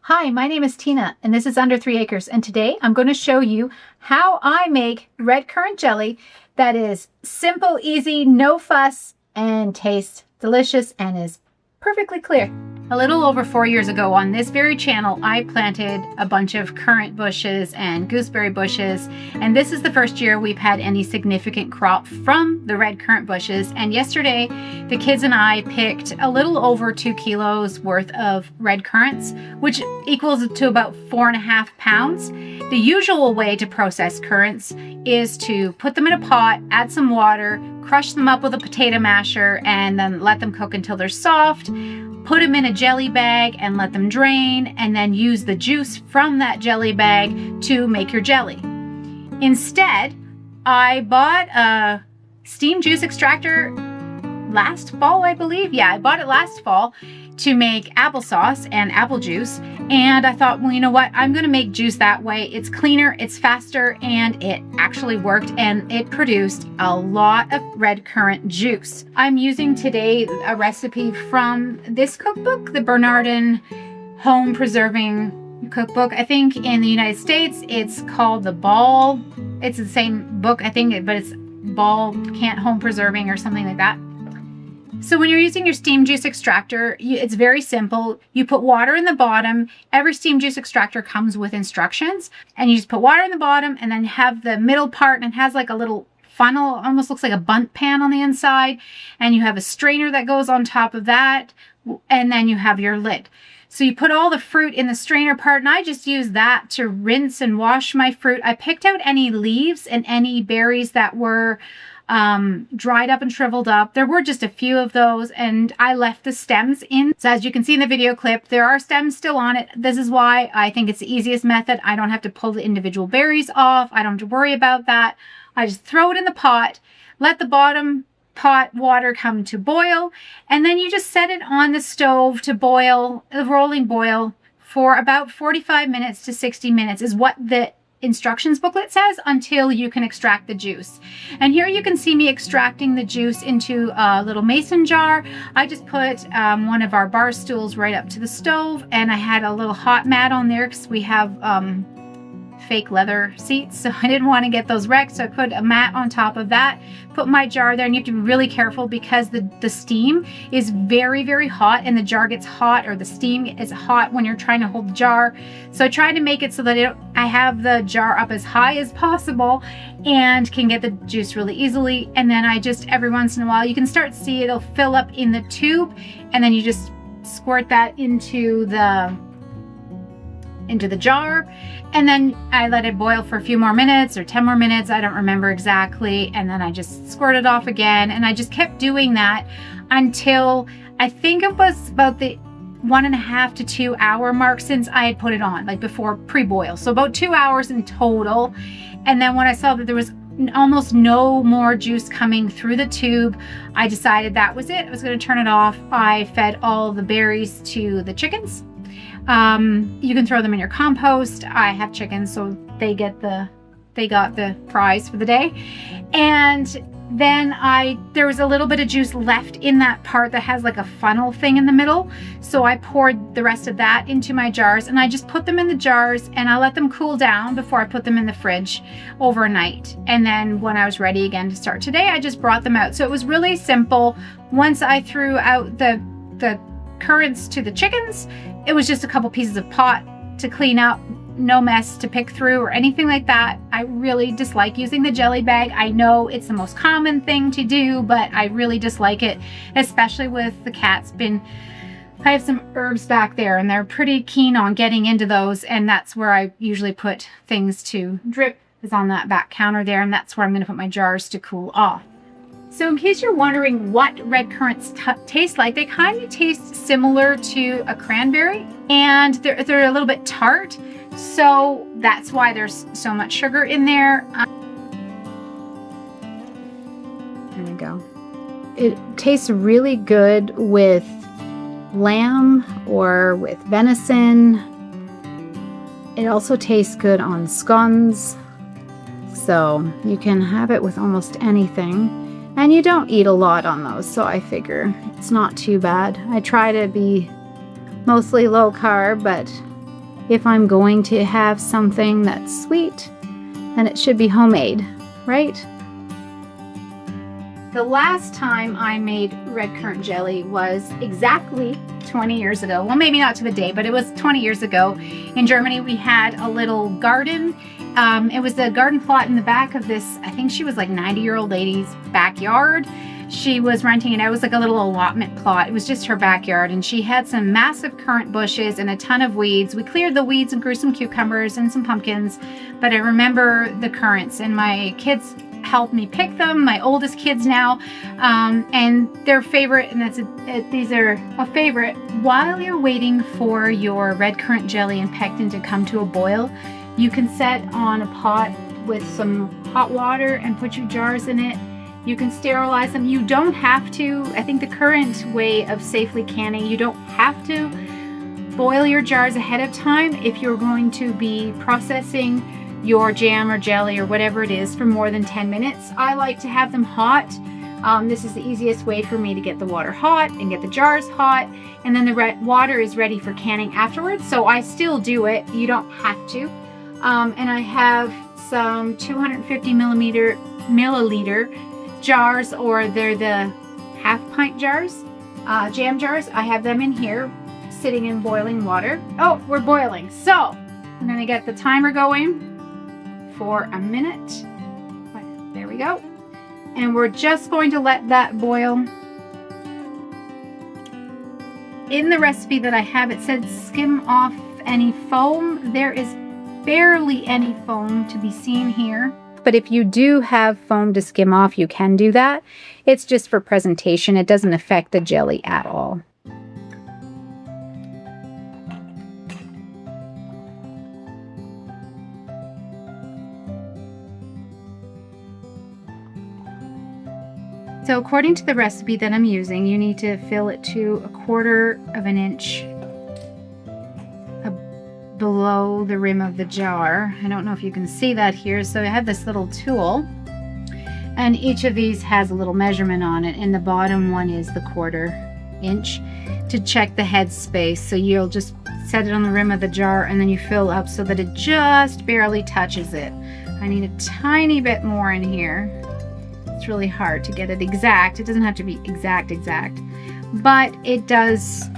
Hi, my name is Tina and this is Under 3 Acres, and today I'm going to show you how I make red currant jelly that is simple, easy, no fuss, and tastes delicious and is perfectly clear. A little over 4 years ago on this very channel, I planted a bunch of currant bushes and gooseberry bushes, and this is the first year we've had any significant crop from the red currant bushes. And yesterday, the kids and I picked a little over 2 kilos worth of red currants, which equals to about 4.5 pounds. The usual way to process currants is to put them in a pot, add some water, crush them up with a potato masher, and then let them cook until they're soft. Put them in a jelly bag and let them drain, and then use the juice from that jelly bag to make your jelly. Instead, I bought a steam juice extractor last fall, I believe. Yeah, I bought it last fall to make applesauce and apple juice. And I thought, well, you know what? I'm going to make juice that way. It's cleaner, it's faster, and it actually worked, and it produced a lot of red currant juice. I'm using today a recipe from this cookbook, the Bernardin Home Preserving Cookbook. I think in the United States, it's called the Ball. It's the same book, I think, but it's Ball Can't Home Preserving or something like that. So when you're using your steam juice extractor, it's very simple. You put water in the bottom. Every steam juice extractor comes with instructions, and you just put water in the bottom and then have the middle part, and it has like a little funnel, almost looks like a bundt pan on the inside, and you have a strainer that goes on top of that, and then you have your lid. So you put all the fruit in the strainer part, and I just use that to rinse and wash my fruit. I picked out any leaves and any berries that were dried up and shriveled up. There were just a few of those, and I left the stems in. So as you can see in the video clip, there are stems still on it. This is why I think it's the easiest method. I don't have to pull the individual berries off. I don't have to worry about that. I just throw it in the pot, let the bottom pot water come to boil, and then you just set it on the stove to boil, a rolling boil, for about 45 minutes to 60 minutes is what the instructions booklet says, until you can extract the juice. And here you can see me extracting the juice into a little mason jar. I just put one of our bar stools right up to the stove, and I had a little hot mat on there because we have fake leather seats, so I didn't want to get those wrecked, so I put a mat on top of that, put my jar there, and you have to be really careful because the steam is very, very hot, and the jar gets hot, or the steam is hot when you're trying to hold the jar. So I try to make it so that I have the jar up as high as possible and can get the juice really easily. And then I just, every once in a while, you can start to see it'll fill up in the tube, and then you just squirt that into the jar, and then I let it boil for a few more minutes or 10 more minutes, I don't remember exactly, and then I just squirt it off again, and I just kept doing that until I think it was about the 1.5 to 2 hour mark since I had put it on, like before pre-boil, so about 2 hours in total. And then when I saw that there was almost no more juice coming through the tube, I decided that was it. I was going to turn it off. I fed all the berries to the chickens. You can throw them in your compost. I have chickens, so they got the prize for the day. And then there was a little bit of juice left in that part that has like a funnel thing in the middle. So I poured the rest of that into my jars, and I just put them in the jars, and I let them cool down before I put them in the fridge overnight. And then when I was ready again to start today, I just brought them out. So it was really simple. Once I threw out the currants to the chickens, it was just a couple pieces of pot to clean up, no mess to pick through or anything like that. I really dislike using the jelly bag. I know it's the most common thing to do, but I really dislike it, especially with the cats. I have some herbs back there, and they're pretty keen on getting into those, and that's where I usually put things to drip, is on that back counter there, and that's where I'm going to put my jars to cool off. So in case you're wondering what red currants taste like, they kind of taste similar to a cranberry, and they're a little bit tart, so that's why there's so much sugar in there. There we go. It tastes really good with lamb or with venison. It also tastes good on scones, so you can have it with almost anything. And you don't eat a lot on those, so I figure it's not too bad. I try to be mostly low carb, but if I'm going to have something that's sweet, then it should be homemade, right? The last time I made red currant jelly was exactly 20 years ago. Well, maybe not to the day, but it was 20 years ago. In Germany, we had a little garden. It was the garden plot in the back of this, I think she was like 90-year-old lady's backyard. She was renting it out. It was like a little allotment plot. It was just her backyard, and she had some massive currant bushes and a ton of weeds. We cleared the weeds and grew some cucumbers and some pumpkins, but I remember the currants, and my kids helped me pick them, my oldest kids now, and their favorite, and these are a favorite. While you're waiting for your red currant jelly and pectin to come to a boil, you can set on a pot with some hot water and put your jars in it. You can sterilize them. You don't have to. I think the current way of safely canning, you don't have to boil your jars ahead of time if you're going to be processing your jam or jelly or whatever it is for more than 10 minutes. I like to have them hot. This is the easiest way for me to get the water hot and get the jars hot, and then the water is ready for canning afterwards. So I still do it. You don't have to. And I have some 250 milliliter jars, or they're the half pint jars, jam jars. I have them in here sitting in boiling water. Oh, we're boiling. So I'm gonna get the timer going for a minute. There we go. And we're just going to let that boil. In the recipe that I have, it said skim off any foam. There is barely any foam to be seen here. But if you do have foam to skim off, you can do that. It's just for presentation. It doesn't affect the jelly at all. So according to the recipe that I'm using, you need to fill it to 1/4 of an inch below the rim of the jar. I don't know if you can see that here. So I have this little tool, and each of these has a little measurement on it, and the bottom one is the 1/4 inch to check the head space. So you'll just set it on the rim of the jar, and then you fill up so that it just barely touches it. I need a tiny bit more in here. It's really hard to get it exact. It doesn't have to be exact, but it does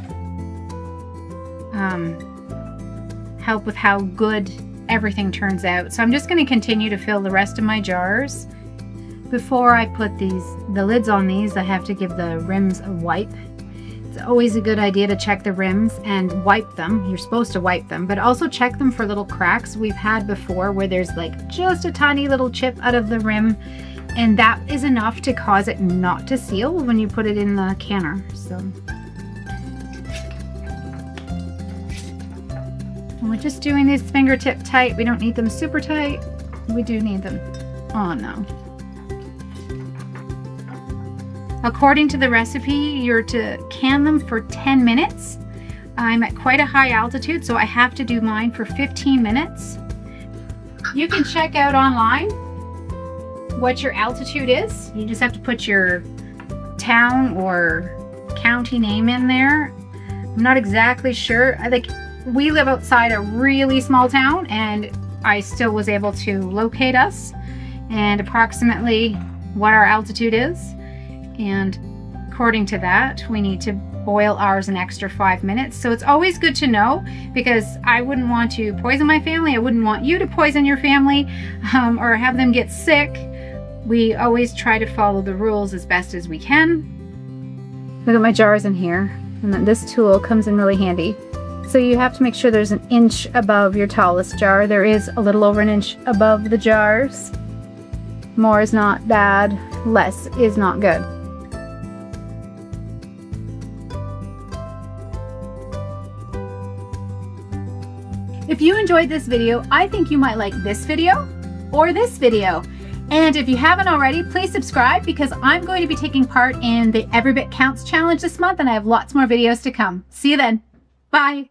help with how good everything turns out. So I'm just going to continue to fill the rest of my jars. Before I put the lids on these, I have to give the rims a wipe. It's always a good idea to check the rims and wipe them. You're supposed to wipe them, but also check them for little cracks. We've had before where there's like just a tiny little chip out of the rim, and that is enough to cause it not to seal when you put it in the canner. So and we're just doing these fingertip tight. We don't need them super tight. We do need them. Oh no. According to the recipe, you're to can them for 10 minutes. I'm at quite a high altitude, so I have to do mine for 15 minutes. You can check out online what your altitude is. You just have to put your town or county name in there. I'm not exactly sure. We live outside a really small town, and I still was able to locate us and approximately what our altitude is. And according to that, we need to boil ours an extra 5 minutes. So it's always good to know, because I wouldn't want to poison my family. I wouldn't want you to poison your family or have them get sick. We always try to follow the rules as best as we can. Look at my jars in here, and then this tool comes in really handy. So you have to make sure there's 1 inch above your tallest jar. There is a little over 1 inch above the jars. More is not bad, less is not good. If you enjoyed this video, I think you might like this video or this video. And if you haven't already, please subscribe, because I'm going to be taking part in the Every Bit Counts challenge this month, and I have lots more videos to come. See you then. Bye.